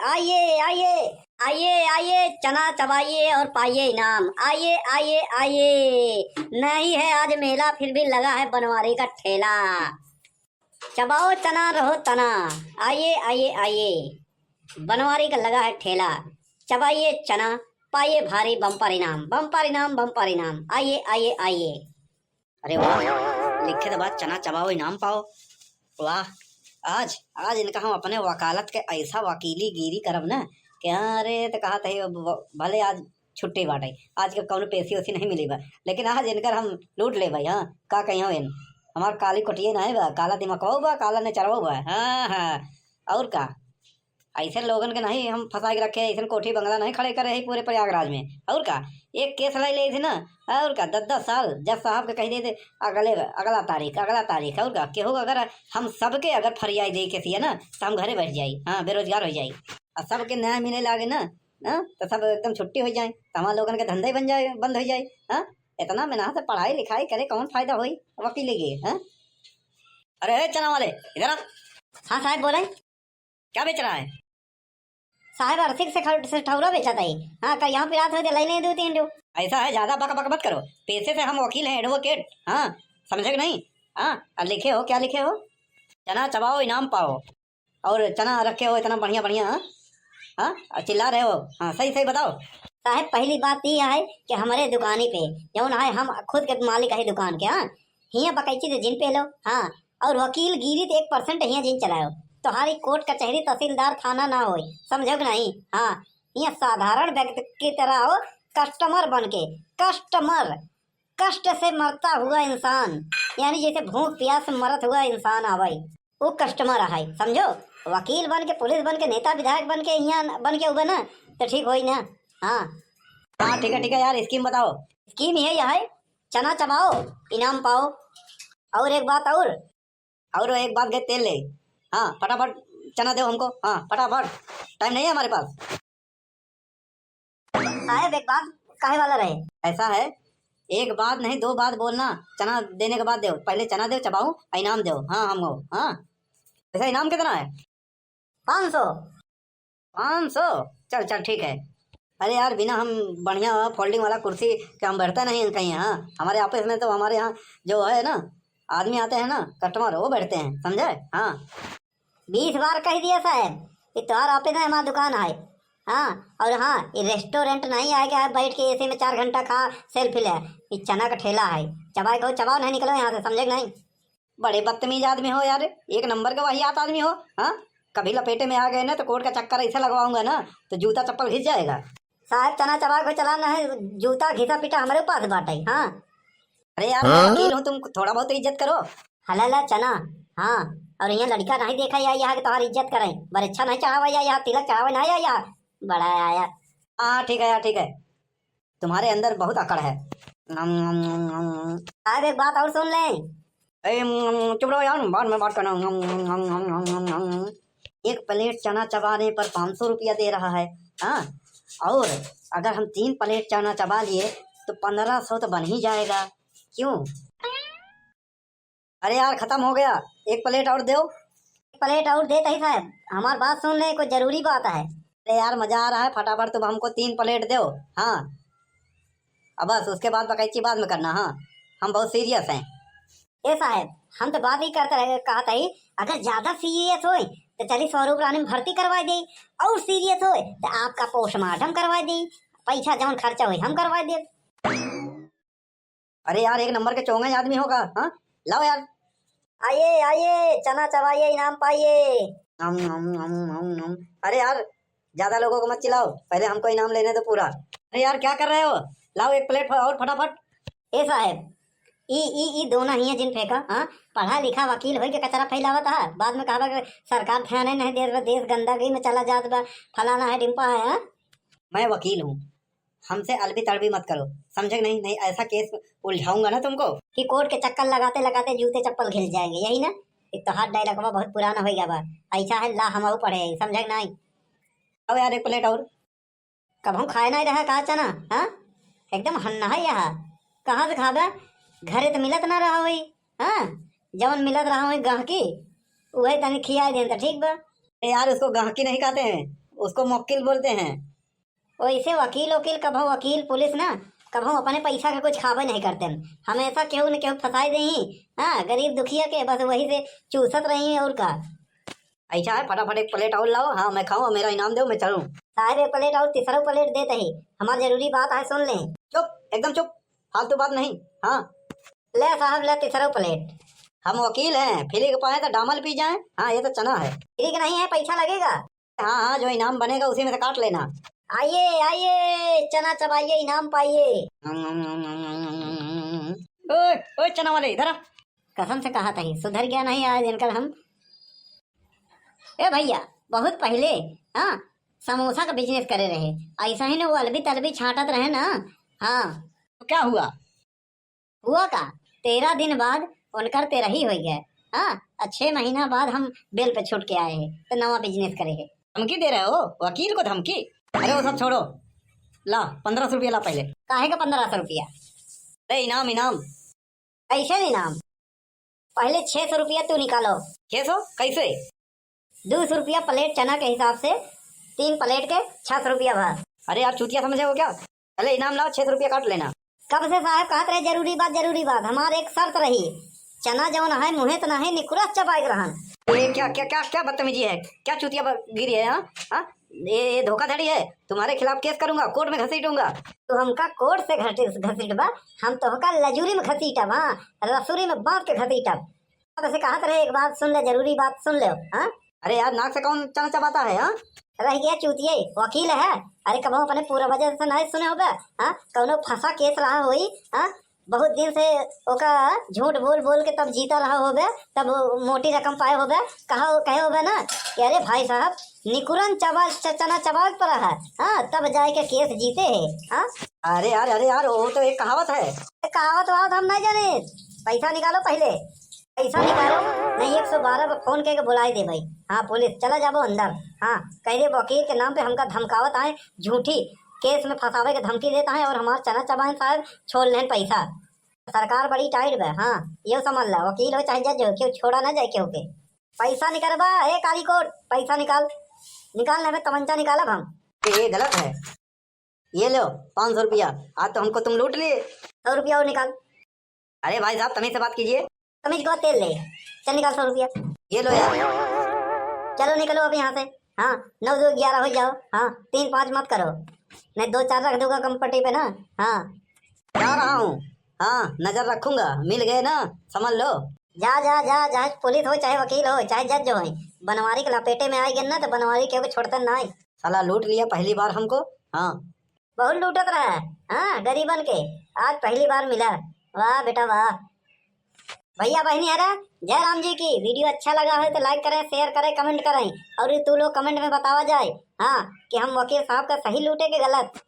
आइए आइए आइए आइए, चना चबाइए और पाइए इनाम। आइए आइए आइए, नहीं है आज मेला फिर भी लगा है बनवारी का ठेला। चबाओ चना रहो तना। आइए आइए आइए, बनवारी का लगा है ठेला। चबाइए चना, पाइए भारी बम्पर इनाम, बम्पर इनाम, बम्पर इनाम। आइए आइए आइए। अरे वाह, लिखे तो बात चना चबाओ इनाम पाओ। वाह, आज आज इनका हम अपने वकालत के ऐसा वकीली गिरी करब ना कि अरे तो कहा थे भले आज छुट्टी बाटे, आज के कौन पैसी वैसी नहीं मिली बा, लेकिन आज इनकर हम लूट ले भाई। हाँ, का कहीं हो इन हमार काली कोटिए ना है बा, काला दिमाग बा, काला ने चढ़ो बा। हाँ हाँ, और का ऐसे लोगन के नहीं हम फंसा के रखे, ऐसे कोठी बंगला नहीं खड़े करे पूरे प्रयागराज में। और का एक केस लाई ले थे ना, और का 10-10 साल जज साहब के कह दे थे अगले अगला तारीख अगला तारीख। और का केहू अगर हम सबके अगर फरियाद दे के थी ना तो हम घरे बैठ जाई। हाँ, बेरोजगार हो जाई और सबके न्याय मिले लागे ना, तो सब एकदम छुट्टी हो जाए, तो हमारे लोगन के धंधे बन जाए, बंद हो जाए। हाँ, इतना मेहनत से पढ़ाई लिखाई करे कौन फायदा हुई वकील के। हाँ, अरे चना वाले इधर आ। हाँ साहब बोले, क्या बेच रहा है? साहब अर्थिक से ठौरा बेचा था। हाँ, का यहाँ पे रात हो ले नहीं दो तीन दो। ऐसा है, ज्यादा बक बक मत करो, पैसे से हम वकील हैं, एडवोकेट। हाँ, समझे कि नहीं? हाँ, अब लिखे हो, क्या लिखे हो? चना चबाओ इनाम पाओ, और चना रखे हो इतना बढ़िया बढ़िया। हाँ हाँ, और चिल्ला रहे हो। हाँ, सही सही बताओ साहब। पहली बात यह है कि हमारे दुकानी पे जौन है, हम खुद के मालिक है दुकान के। हाँ, हियाँ बकैची से जिन पे लो। हाँ, और वकील गिरी 1% हियाँ जिन चलाओ, तुम्हारी कोर्ट कचहरी तहसीलदार थाना ना हो, समझो कि नहीं? हाँ, यहाँ साधारण व्यक्ति की तरह हो, कस्टमर बन के। कस्टमर, कष्ट से मरता हुआ इंसान, यानी जैसे भूख प्यास से मरत हुआ इंसान आवाई, वो कस्टमर है, समझो? वकील बन के, पुलिस बन के, नेता विधायक बन के, यहाँ बन के उबे ना तो ठीक हो ना। हाँ हाँ, ठीक है यार, स्कीम बताओ। स्कीम यही है, चना चबाओ इनाम पाओ, और एक बात और एक बात गए तेल ले। हाँ, फटाफट चना दो हमको। हाँ, फटाफट, टाइम नहीं है हमारे पास। साहब एक बात काहे वाला रहे? ऐसा है, एक बात नहीं 2 बात बोलना। चना देने के बाद दो, पहले चना दो, चबाऊ, इनाम दो। हाँ हमको। हाँ, वैसा इनाम कितना है? 500। 500, चल चल ठीक है। अरे यार, बिना हम बढ़िया फोल्डिंग वाला कुर्सी के हम बैठते नहीं कहीं। हाँ, हमारे ऑफिस में तो हमारे यहाँ जो है ना आदमी आते हैं ना, कस्टमर, वो बैठते हैं, समझे? हाँ, 20 बार कह दिया साहब, ये तुम्हारा ऑफिस है, हमारा दुकान है। हाँ, और हाँ, ये रेस्टोरेंट नहीं है कि आप बैठ के ऐसे में 4 घंटा खा सेल्फी ले। ये चना का ठेला है, चबाए को चबाओ, नहीं निकलो यहाँ से, समझे कि नहीं? बड़े बदतमीज आदमी हो यार, एक नंबर का वाहियात आदमी हो। हाँ, कभी लपेटे में आ गए ना तो कोर्ट का चक्कर ऐसा लगवाऊंगा ना तो जूता चप्पल घिस जाएगा। साहब चना चबा को चलाना है, जूता घिसा पीटा हमारे पास बाटे। हाँ, अरे यार मैं वकील हूँ, तुम थोड़ा बहुत तो इज्जत करो। हला चना। हाँ, और यहाँ लड़का नहीं देखा या यहाँ के तुम्हारी इज्जत करें, बड़े अच्छा नहीं चढ़ावा या यहाँ तिलक चढ़ावा नहीं आया यहाँ, बड़ा आया। हाँ ठीक है यार, ठीक है, तुम्हारे अंदर बहुत अकड़ है। साहब एक बात और सुन लें। चुप रहो यार, बाद में बात करना। एक प्लेट चना चबाने पर 500 रुपया दे रहा है। हाँ, और अगर हम 3 प्लेट चना चबा लिए तो 1500 तो बन ही जाएगा, क्यों? अरे यार खत्म हो गया, एक प्लेट और दो। प्लेट और देते ही साहब, हमारी बात सुन ले, कोई जरूरी बात है। अरे यार मजा आ रहा है, फटाफट तुम हमको 3 प्लेट दो। हाँ, अब बस उसके बाद बकैची बाद में करना। हाँ, हम बहुत सीरियस हैं। ए साहब, हम तो बात ही करते रहे, कहा था ही, अगर ज्यादा सीरियस हो तो चलिए स्वरूप रानी में भर्ती करवा दे, और सीरियस हो तो आपका पोस्टमार्टम करवा दे, पैसा जौन खर्चा हो हम करवा दे। अरे यार एक नंबर के चौंगे आदमी होगा। हाँ, लाओ यार, आइए आइए, चना चबाइए इनाम पाइए। अरे यार ज्यादा लोगों को मत चिल्लाओ, पहले हमको इनाम लेने दो पूरा। अरे यार क्या कर रहे हो, लाओ एक प्लेट और फटाफट। ए साहब, ई दोनों ही जिन फेंका। हाँ, पढ़ा लिखा वकील हो के कचरा फैलावत है, बाद में कहा सरकार ध्यान नहीं दे, देश गंदगी में चला जात बा, फलाना है डिम्पा है। हाँ? मैं वकील हूँ, हमसे अलबी तड़बी मत करो, समझे नहीं? नहीं ऐसा केस उलझाऊंगा ना तुमको कि कोर्ट के चक्कर लगाते लगाते जूते चप्पल घिस जाएंगे, यही ना? एक तो हाथ डायलॉग बहुत पुराना हो गया बा, ऐसा है ला हम पढ़े, समझे नहीं? अब यार एक प्लेट और, कब हम खाए नहीं रहा कहा चना। हाँ, एकदम हन्ना है यहाँ, कहाँ से खाबा? घरे तो मिलत ना रहा हुई। हाँ, जवन मिलत रहा हुई गाहकी, वही तनी खिया दे तो ठीक बा। यार उसको गाहकी नहीं कहते हैं, उसको मुवक्किल बोलते हैं। वैसे वकील वकील कभो वकील पुलिस ना कभो अपने पैसा के कुछ खाबे नहीं करते हमेशा केहू न केहू फंसाई दही। हाँ, गरीब दुखिया के बस वही से चूसत रही और का। ऐसा है, फटाफट एक प्लेट और लाओ। हाँ, मैं खाऊं, मेरा इनाम दो, मैं चलूं। साहब एक प्लेट और तीसरा प्लेट देते ही, हमारी जरूरी बात है सुन ले। चुप, एकदम चुप, फालतू बात नहीं। हाँ, ले साहब ले तीसरा प्लेट। हम वकील हैं, फिलिक पाए तो डामल पी जाए। हाँ, ये तो चना है। ठीक नहीं है, पैसा लगेगा। हाँ हाँ, जो इनाम बनेगा उसी में से काट लेना। आइए आइए, चना चबाइए, इनाम पाइए। ओए ओए, चना वाले इधर आ। कसम से कहा था ही, सुधर गया नहीं आज इनकर हम। ए भैया, बहुत पहले हाँ समोसा का बिजनेस करे रहे, ऐसा ही ना वो अलबी तलबी छाटत रहे ना। हाँ, तो क्या हुआ? हुआ का 13 दिन बाद उनकर 13 ही हो गया। हाँ, 6 महीना बाद हम बेल पे छूट के आए हैं तो नवा बिजनेस करे है। धमकी दे रहे हो वकील को? धमकी? अरे वो सब छोड़ो, ला 1500 रुपया ला पहले। काहे का 1500 रुपया? अरे इनाम इनाम। कैसे इनाम? पहले 600 रुपया तू निकालो। 600 कैसे? 200 रुपया प्लेट चना के हिसाब से, 3 प्लेट के 600 रुपया भर। अरे आप चूतिया समझे हो क्या? पहले इनाम लाओ, 600 रुपया काट लेना। कब से साहब कहते रहे जरूरी बात हमारे एक शर्त रही, चना जवन है मुहे तो नहीं निकुरस चबाइक रहन। ये क्या क्या क्या क्या बदतमीजी है? क्या चूतिया गिरी है? हाँ हाँ, ये धोखाधड़ी है। तुम्हारे खिलाफ केस करूंगा, कोर्ट में घसीटूंगा। तो हमका कोर्ट से घसीटबा, हम तो हमका लजूरी में घसीटब। हाँ, रसूरी में बांध के घसीटब। अब ऐसे कहते रहे, एक बात सुन ले, जरूरी बात सुन ले। हाँ, अरे यार, नाक से कौन चना चबाता है? हाँ, रह गया चूतिये, वकील है। अरे कब अपने पूरा वजह से नहीं सुने होगा। हाँ, कौनो फंसा केस रहा हुई। हाँ, बहुत दिन से ओका झूठ बोल बोल के तब जीता रहा होगा, तब मोटी रकम पाए होगा। कहे होगा ना कि अरे भाई साहब निकुरन चना चबा पड़ा है। हाँ, तब जाए के केस जीते है। हाँ, अरे यार, वो तो एक कहावत है। कहावत वहावत हम नहीं जाने। पैसा निकालो पहले, पैसा निकालो, नहीं 112 पर फोन करके बुलाई दे भाई। हाँ, पुलिस चला जाबो अंदर। हाँ, कह दे वकील के नाम पे हमका धमकावत आए, झूठी केस में फंसावे के धमकी देता है और हमारा चना चबाइन साहब छोड़ लें पैसा। सरकार बड़ी टाइट है। हाँ, ये समझ ला, वकील हो चाहे जज हो, क्यों छोड़ा ना जाए क्यों के। पैसा निकालबा हे काली कोट, पैसा निकालने में तमंचा निकालब हम। ये गलत है। ये लो 500 रुपया। आज तो हमको तुम लूट लिए। 100 रुपया और निकाल। अरे भाई साहब, तमीज से बात कीजिए। तमीज को तेल ले, चल निकाल 100 रुपया। ये लो यार। चलो निकलो अब यहाँ से। हाँ, 9 2 11 हो जाओ। हाँ, 3 5 मत करो, नहीं 2 4 रख दूंगा कंपटी पे ना। हाँ, जा रहा हूँ। हाँ, नजर रखूंगा। मिल गए ना, समझ लो। जा जा जा जा, पुलिस हो चाहे वकील हो चाहे जज हो, बनवारी के लपेटे में आएगी ना तो बनवारी के छोड़ते नहीं। साला लूट लिया पहली बार हमको। हाँ, बहुत लूटत रहा है। हाँ, गरीबन के आज पहली बार मिला। वाह बेटा वाह। भैया बहनी है रा, जय राम जी की। वीडियो अच्छा लगा है तो लाइक करें, शेयर करें, कमेंट करें। और तू लोग कमेंट में बतावा जाए हाँ कि हम वकील साहब का सही लूटे के गलत।